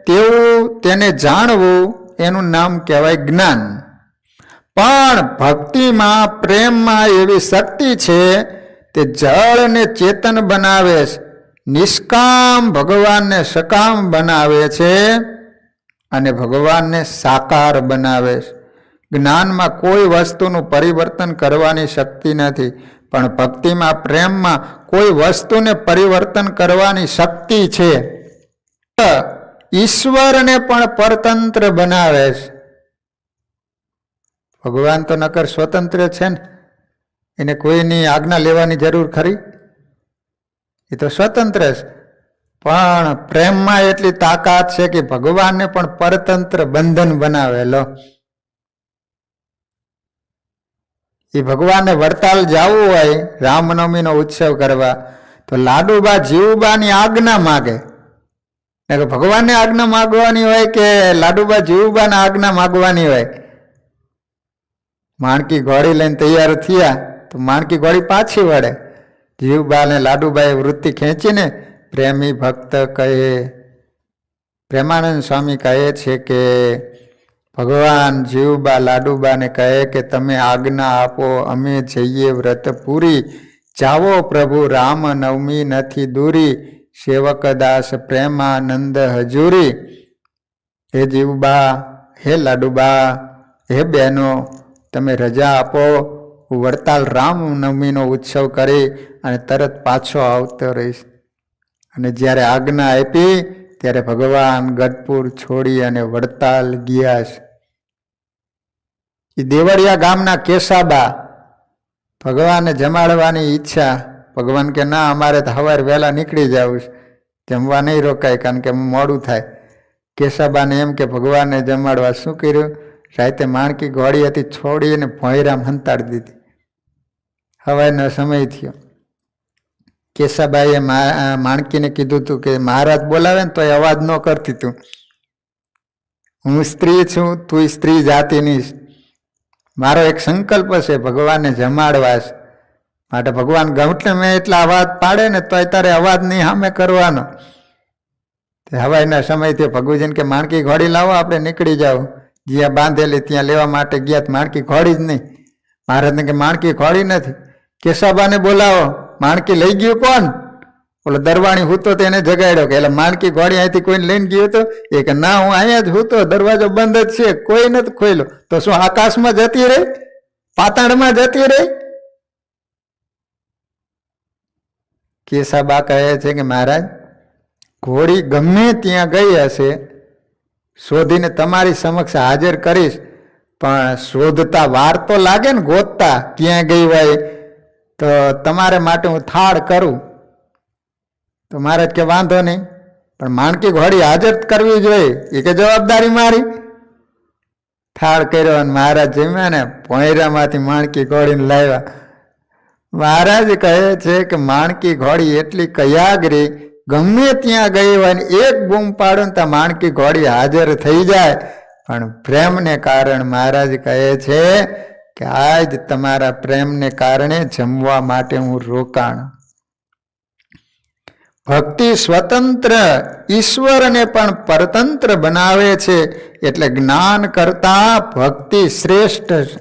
S1: तेवुं तेने जाणवुं एनुं नाम कहेवाय ज्ञान. पण भक्तिमां प्रेममां एवी शक्ति छे ते जल ने चेतन बनावे छे. निष्काम भगवान ने सकाम बनावे छे अने भगवान ने साकार बनावे छे. ज्ञान में कोई वस्तुनु परिवर्तन करवानी शक्ति नहीं, पण भक्ति में प्रेम में कोई वस्तु ने परिवर्तन करवानी शक्ति छे. ईश्वर ने पण परतंत्र बनावे छे. भगवान तो नकर स्वतंत्र छे ने, एने कोईनी आज्ञा लेवानी जरूर खरी? એ તો સ્વતંત્ર છે, પણ પ્રેમમાં એટલી તાકાત છે કે ભગવાનને પણ પરતંત્ર બંધન બનાવેલો. એ ભગવાનને વડતાલ જવું હોય રામનવમીનો ઉત્સવ કરવા તો લાડુબા જીવુબાની આજ્ઞા માગે. ભગવાનને આજ્ઞા માગવાની હોય કે લાડુબા જીવુબાના આજ્ઞા માગવાની હોય. માણકી ઘોડી લઈને તૈયાર થયા તો માણકી ઘોડી પાછી વળે. જીવુબા ને લાડુબાએ વૃત્તિ ખેંચીને પ્રેમી ભક્ત કહે, પ્રેમાનંદ સ્વામી કહે છે કે ભગવાન જીવુબા લાડુબાને કહે કે તમે આજ્ઞા આપો, અમે જઈએ વ્રત પૂરી, જાવો પ્રભુ રામ નવમી નથી દૂરી, સેવક દાસ પ્રેમાનંદ હજુરી. હે જીવુબા, હે લાડુબા, હે બહેનો, તમે રજા આપો, હું વડતાલ રામનવમીનો ઉત્સવ કરી અને તરત પાછો આવતો રહીશ. અને જ્યારે આજ્ઞા આપી ત્યારે ભગવાન ગઢપુર છોડી અને વડતાલ ગયા છે. એ દેવળિયા ગામના કેશાબા, ભગવાનને જમાડવાની ઈચ્છા. ભગવાન કે ના, અમારે તો સવારે વહેલા નીકળી જવું છે, જમવા નહીં રોકાય કારણ કે મોડું થાય. કેશાબાને એમ કે ભગવાનને જમાડવા. શું કર્યું? રાતે માણકી ઘોડી હતી છોડીને ભોંયરામ હંતાડી દીધી. સવારનો સમય થયો. કેશાબાઈએ માણકીને કીધું હતું કે મહારાજ બોલાવે ને તો અવાજ ન કરતી તું. હું સ્ત્રી છું, તું સ્ત્રી જાતિની. મારો એક સંકલ્પ છે ભગવાનને જમાડવા છે, માટે ભગવાન ગમટલે મેં એટલા અવાજ પાડે ને તો તારે અવાજ નહીં સામે કરવાનો. હવાઈના સમયથી ભગુજીને કે માણકી ઘોડી લાવો, આપણે નીકળી જાઓ. જ્યાં બાંધેલી ત્યાં લેવા માટે ગયા, માણકી ઘોડી જ નહીં. મહારાજને કે માણકી ઘોડી નથી. કેશાબાને બોલાવો. માણકી લઈ ગયું કોણ? ઓલો દરવાણી હૂતો તેને જગાડ્યો કે એટલે માણકી ઘોડી અહીંથી કોઈને લઈને ગયો હતો? એ કે ના, હું અહીંયા જ હૂતો, દરવાજો બંધ જ છે, કોઈ નથી ખોલ્યો. તો શું આકાશમાં જતી રહી? પાતાળમાં જતી રહી? કેશાબા કહે છે કે મહારાજ, ઘોડી ગમે ત્યાં ગઈ હશે, શોધીને તમારી સમક્ષ હાજર કરીશ, પણ શોધતા વાર તો લાગે ને, ગોતતા ક્યાં ગઈ હોય. તો તમારે માટે હું થાળ કરું. તો મહારાજ કે વાંધો નહીં, પણ માણકી ઘોડી હાજર કરવી જોઈએ. એ કે જવાબદારી મારી. થાળ કર્યો અને મહારાજ જમ્યા ને ભોંયરામાંથી માણકી ઘોડીને લાવ્યા. મહારાજ કહે છે કે માણકી ઘોડી એટલી કયાગરી, ગમે ત્યાં ગઈ હોય ને એક બૂમ પાડો ને ત્યાં માણકી ઘોડી હાજર થઈ જાય. પણ પ્રેમને કારણે મહારાજ કહે છે કે આજ તમારા પ્રેમને કારણે જમવા માટે હું રોકાણ. ભક્તિ સ્વતંત્ર ઈશ્વરને પણ પરતંત્ર બનાવે છે. એટલે જ્ઞાન કરતા ભક્તિ શ્રેષ્ઠ છે.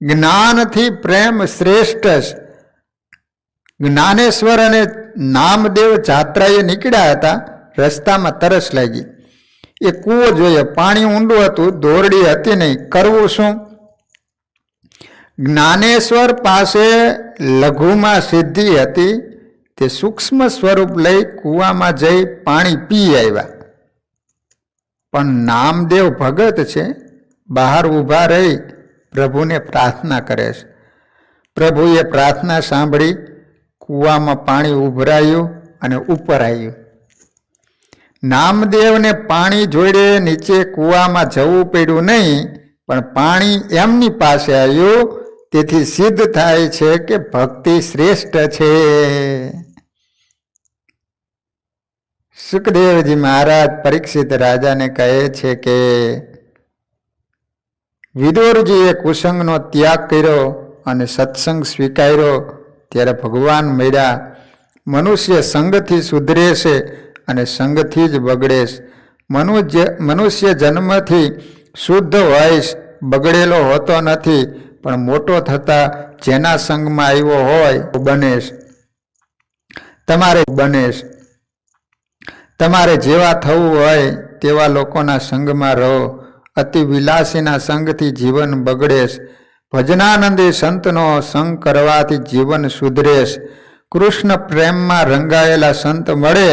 S1: જ્ઞાનથી પ્રેમ શ્રેષ્ઠ છે. જ્ઞાનેશ્વર અને નામદેવ જાત્રાએ નીકળ્યા હતા. રસ્તામાં તરસ લાગી. એ કૂવો જોઈએ, પાણી ઊંડું હતું, દોરડી હતી નહીં. કરવું શું? જ્ઞાનેશ્વર પાસે લઘુમાં સિદ્ધિ હતી. તે સૂક્ષ્મ સ્વરૂપ લઈ કૂવામાં જઈ પાણી પી આવ્યા. પણ નામદેવ ભગત છે, બહાર ઊભા રહી પ્રભુને પ્રાર્થના કરે છે. પ્રભુએ પ્રાર્થના સાંભળી, કૂવામાં પાણી ઉભરાયું અને ઉપર આવ્યું. નામદેવને પાણી જોડે નીચે કૂવામાં જવું પડ્યું નહીં, પણ પાણી એમની પાસે આવ્યું. તેથી સિદ્ધ થાય છે કે ભક્તિ શ્રેષ્ઠ છે. સુખદેવજી મહારાજ પરીક્ષિત રાજાને કહે છે કે વિદુરજીએ કુસંગનો ત્યાગ કર્યો અને સત્સંગ સ્વીકાર્યો ત્યારે ભગવાન મળ્યા. મનુષ્ય સંગથી સુધરે છે અને સંગથી જ બગડે છે. મનુષ્ય જન્મથી શુદ્ધ હોય, બગડેલો હોતો નથી, પણ મોટો થતા જેના સંગમાં આવ્યો હોય બને છે. તમારે જેવા થવું હોય તેવા લોકોના સંગમાં રહો. અતિ વિલાસીના સંગથી જીવન બગડે છે. ભજનાનંદી સંતનો સંગ કરવાથી જીવન સુધરે છે. કૃષ્ણ પ્રેમમાં રંગાયેલા સંત મળે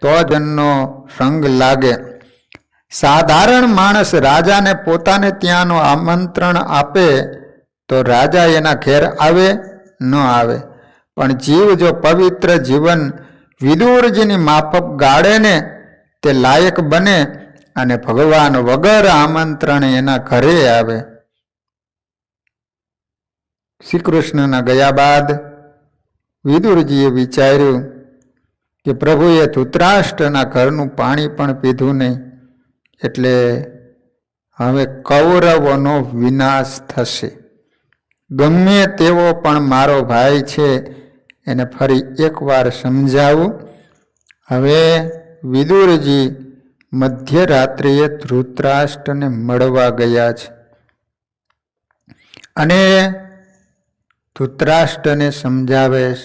S1: તો જ એમનો સંગ લાગે. સાધારણ માણસ રાજાને પોતાને ત્યાંનું આમંત્રણ આપે તો રાજા એના ઘેર આવે ન આવે, પણ જીવ જો પવિત્ર જીવન વિદુરજીની માફક ગાળે ને તે લાયક બને અને ભગવાન વગર આમંત્રણ એના ઘરે આવે. શ્રી કૃષ્ણના ગયા બાદ વિદુરજીએ વિચાર્યું કે પ્રભુએ ધૃતરાષ્ટ્રના ઘરનું પાણી પણ પીધું નહીં, એટલે હવે કૌરવોનો વિનાશ થશે. ગમે તેવો પણ મારો ભાઈ છે, એને ફરી એકવાર સમજાવું. હવે વિદુરજી મધ્યરાત્રિએ ધૃતરાષ્ટ્રને મળવા ગયા છે અને ધૃતરાષ્ટ્રને સમજાવે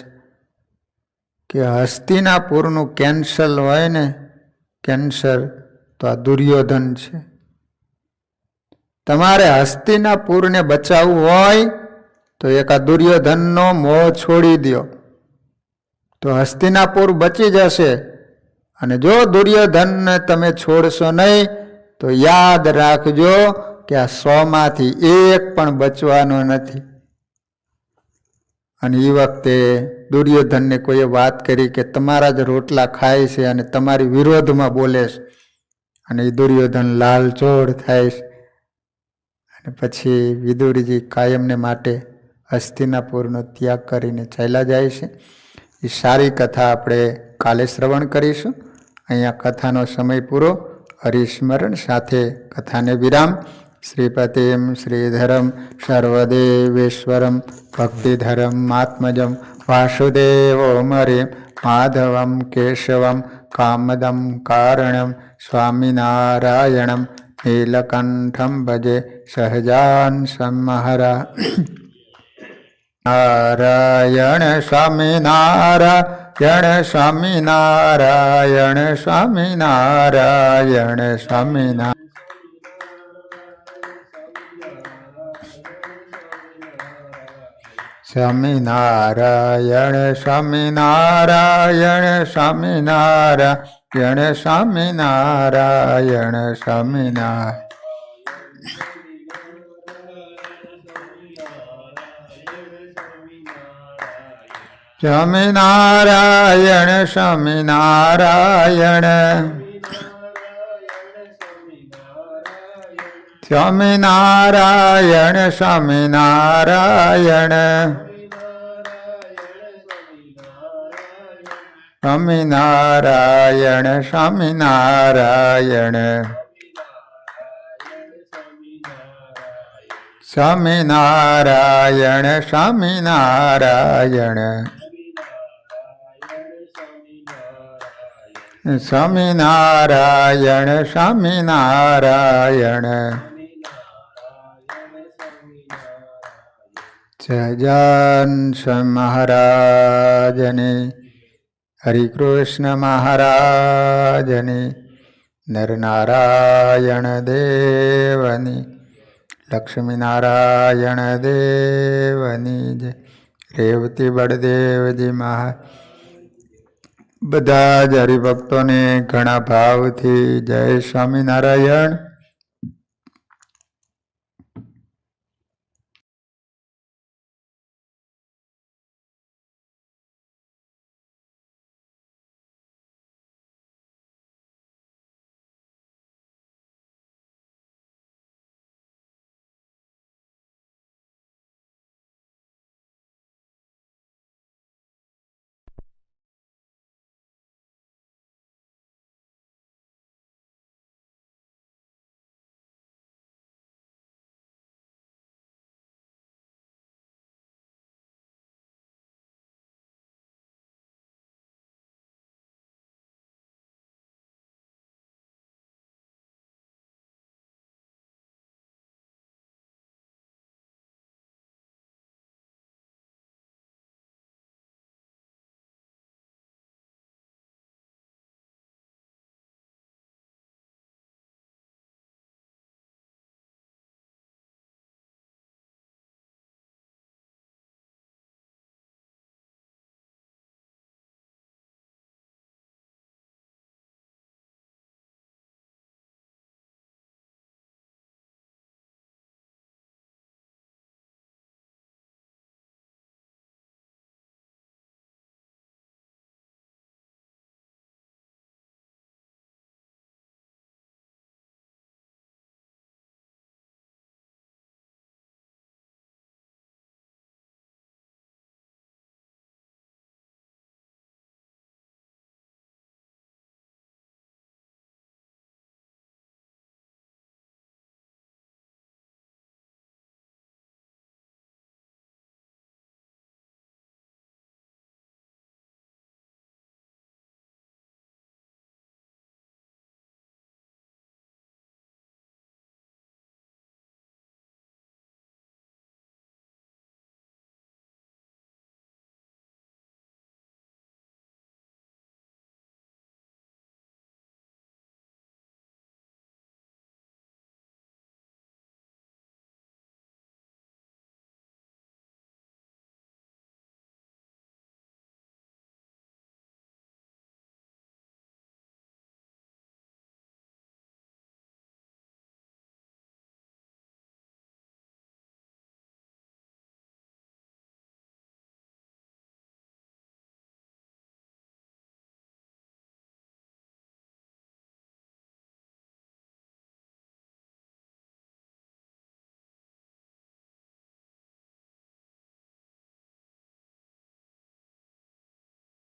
S1: કે હસ્તિનાપુરનું કેન્સલ હોય ને, કેન્સર તો આ દુર્યોધન છે. તમારે હસ્તિનાપુરને બચાવવું હોય તો એક આ દુર્યોધનનો મોહ છોડી દો તો હસ્તિનાપુર બચી જશે. અને જો દુર્યોધનને તમે છોડશો નહીં તો યાદ રાખજો કે આ 100માંથી એક પણ બચવાનો નથી. અને એ વખતે દુર્યોધનને કોઈએ વાત કરી કે તમારા જ રોટલા ખાય છે અને તમારી વિરોધમાં બોલે છે. અને એ દુર્યોધન લાલચોળ થાય છે. અને પછી વિદુરજી કાયમને માટે હસ્તિનાપુરનો ત્યાગ કરીને ચાલ્યા જાય છે. એ સારી કથા આપણે કાલે શ્રવણ કરીશું. અહીંયા કથાનો સમય પૂરો. હરિસ્મરણ સાથે કથાને વિરામ. શ્રીપતિમ શ્રીધરમ સર્વદેવેશ્વરમ ભક્તિધરમ આત્મજમ વાસુદેવો મરે માધવમ કેશવમ કામદમ કારણમ સ્વામિનારાયણમ નીલકંઠમ ભજે સહજાન સંહરા. નારાયણ સ્વામિનારાયણ સ્વામિનારાયણ સ્વામિનારાયણ સ્વામિનારાયણ. સ્વામિનારાયણ સ્વામિનારાયણ સ્વામિનારાયણ સ્વામિનારાયણ સ્વામિનારાયણ. સ્વામિનારાયણ સ્વામિનારાયણ સ્વામિનારાયણ સ્વામિનારાયણ સ્વામિનારાયણ સ્વામિનારાયણ સ્વામિનારાયણ સ્વામિનારાયણ સ્વામિનારાયણ સ્વામિનારાયણ. સહજાન મહારાજની, હરિકૃષ્ણ મહારાજની, નરનારાયણ દેવની, લક્ષ્મીનારાયણ દેવની જય. રેવતી બળદેવજી મહારાજ. બધા જ હરિભક્તોને ઘણા ભાવથી જય સ્વામિનારાયણ.